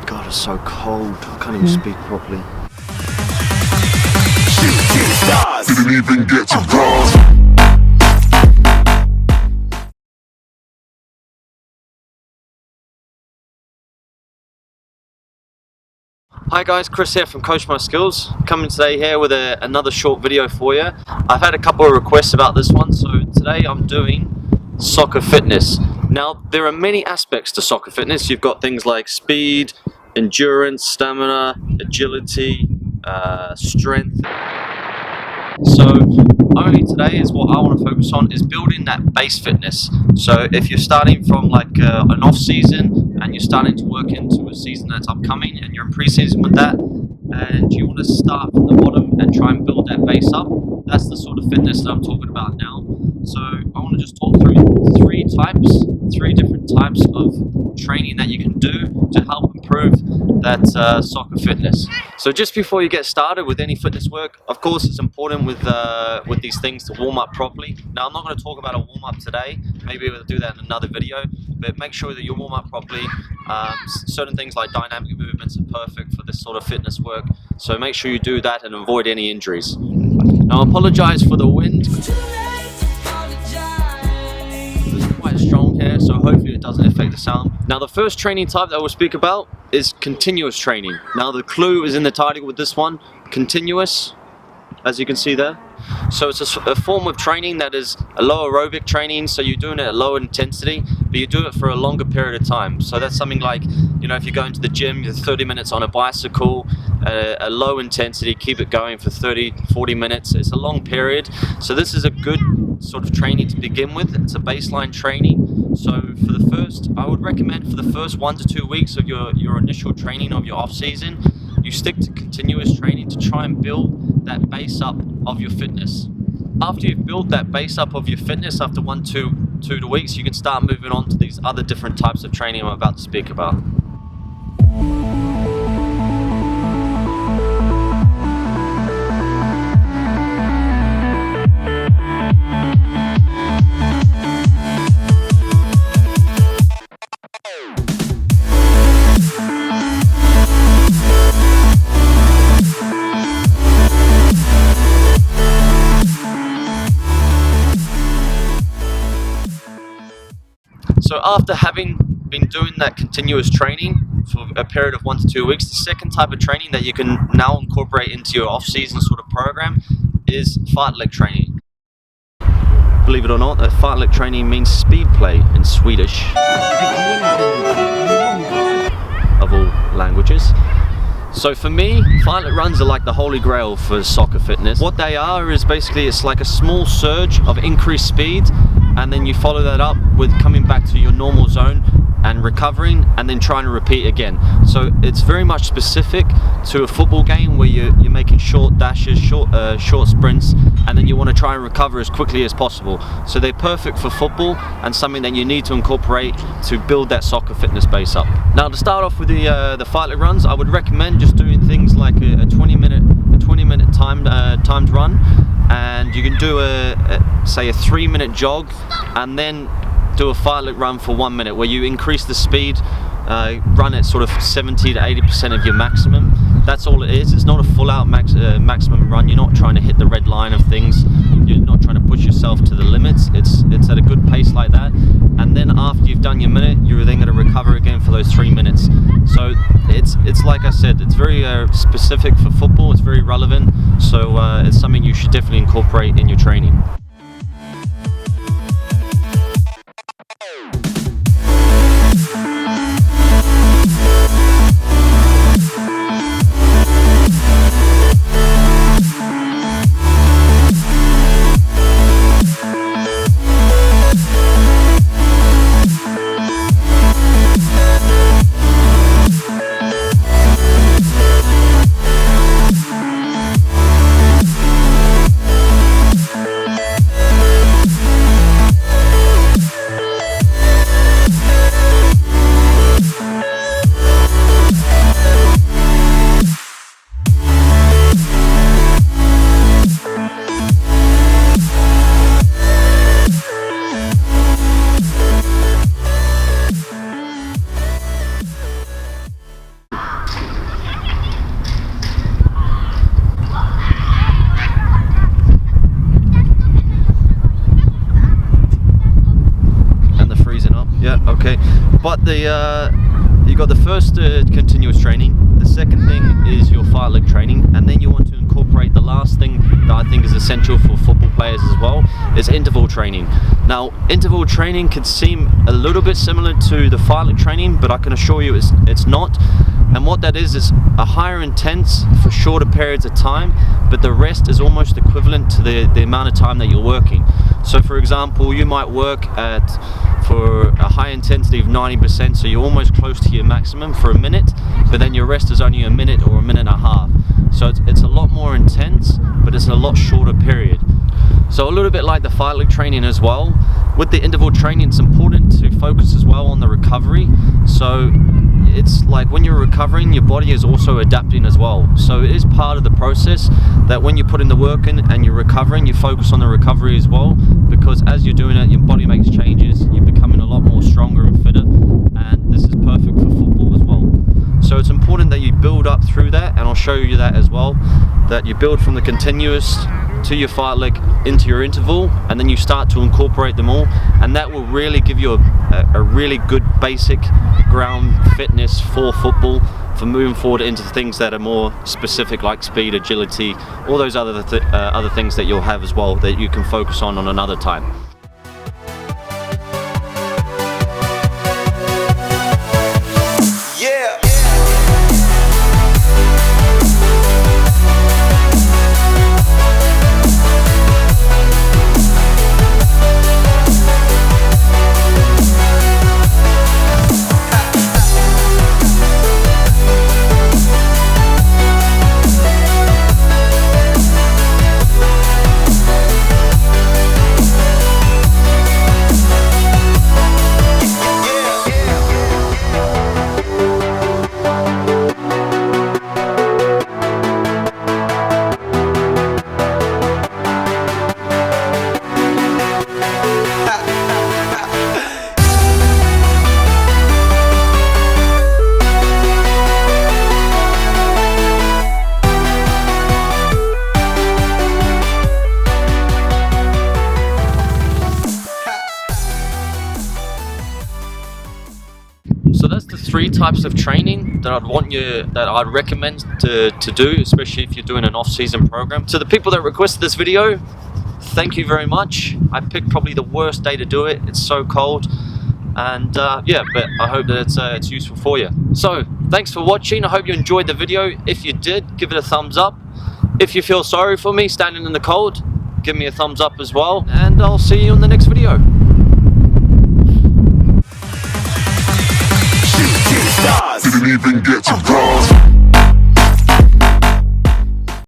God, it's so cold. I can't even speak properly. Didn't even get to bronze. Hi guys, Chris here from Coach My Skills. Coming today here with another short video for you. I've had a couple of requests about this one, so today I'm doing soccer fitness. Now, there are many aspects to soccer fitness. You've got things like speed, endurance, stamina, agility, strength. So only today is what I want to focus on is building that base fitness. So if you're starting from like an off season and you're starting to work into a season that's upcoming and you're in pre-season with that and you want to start from the bottom and try and build that base up, that's the sort of fitness that I'm talking about now. So I want to just talk through three different types of training that you can do to help improve that soccer fitness. So just before you get started with any fitness work, of course it's important with these things to warm up properly. Now I'm not going to talk about a warm up today, maybe we'll do that in another video, but make sure that you warm up properly. Certain things like dynamic movements are perfect for this sort of fitness work, so make sure you do that and avoid any injuries. Now I apologize for the wind. Quite strong here, so hopefully it doesn't affect the sound. Now the first training type that we'll speak about is continuous training. Now the clue is in the title with this one, continuous, as you can see there. So it's a form of training that is a low aerobic training, so you're doing it at low intensity, but you do it for a longer period of time. So that's something like, you know, if you go into the gym, you're 30 minutes on a bicycle, a low intensity, keep it going for 30-40 minutes. It's a long period, so this is a good sort of training to begin with. It's a baseline training. So for the first, I would recommend for the first 1 to 2 weeks of your initial training of your off season, you stick to continuous training to try and build that base up of your fitness. After you've built that base up of your fitness, after 1 to 2 weeks, you can start moving on to these other different types of training I'm about to speak about. So after having been doing that continuous training for a period of 1 to 2 weeks, the second type of training that you can now incorporate into your off-season sort of program is fartlek training. Believe it or not, fartlek training means speed play in Swedish, of all languages. So for me, fartlek runs are like the holy grail for soccer fitness. What they are is basically, it's like a small surge of increased speed, and then you follow that up with coming back to your normal zone and recovering and then trying to repeat again. So it's very much specific to a football game where you're making short dashes, short sprints, and then you want to try and recover as quickly as possible. So they're perfect for football and something that you need to incorporate to build that soccer fitness base up. Now to start off with the fartlek runs, I would recommend just doing things like a 20 minute timed run, and you can do say a 3-minute jog and then do a fartlek run for 1 minute where you increase the speed, run at sort of 70 to 80% of your maximum. That's all it is. It's not a full out maximum run. You're not trying to hit the red line of things. You're not trying to push yourself to the limits. It's at a good pace like that. And then after you've done your minute, you're then going to recover again for those 3 minutes. So it's like I said, it's very specific for football. It's very relevant. So it's something you should definitely incorporate in your training. But you got the first continuous training. The second thing is your fight leg training, and then you want to incorporate the last thing that I think is essential for football players as well, is interval training. Now, interval training could seem a little bit similar to the fight leg training, but I can assure you it's not. And what that is a higher intense for shorter periods of time, but the rest is almost equivalent to the amount of time that you're working. So for example, you might work for a high intensity of 90%, so you're almost close to your maximum for a minute, but then your rest is only a minute or a minute and a half. So it's a lot more intense, but it's a lot shorter period. So a little bit like the fight leg training as well, with the interval training it's important to focus as well on the recovery. So it's like when you're recovering, your body is also adapting as well. So it is part of the process that when you put in the work in and you're recovering, you focus on the recovery as well, because as you're doing it, your body makes changes, you're becoming a lot more stronger and fitter, and this is perfect for football as well. So it's important that you build up through that, and I'll show you that as well, that you build from the continuous to your fight leg into your interval, and then you start to incorporate them all, and that will really give you a really good basic ground fitness for football, for moving forward into things that are more specific, like speed, agility, all those other things that you'll have as well that you can focus on another time. So that's the 3 types of training that I'd recommend to do, especially if you're doing an off-season program. So the people that requested this video, thank you very much. I picked probably the worst day to do it. It's so cold, and yeah, but I hope that it's useful for you. So thanks for watching. I hope you enjoyed the video. If you did, give it a thumbs up. If you feel sorry for me standing in the cold, give me a thumbs up as well, and I'll see you in the next video. Didn't even get to bronze.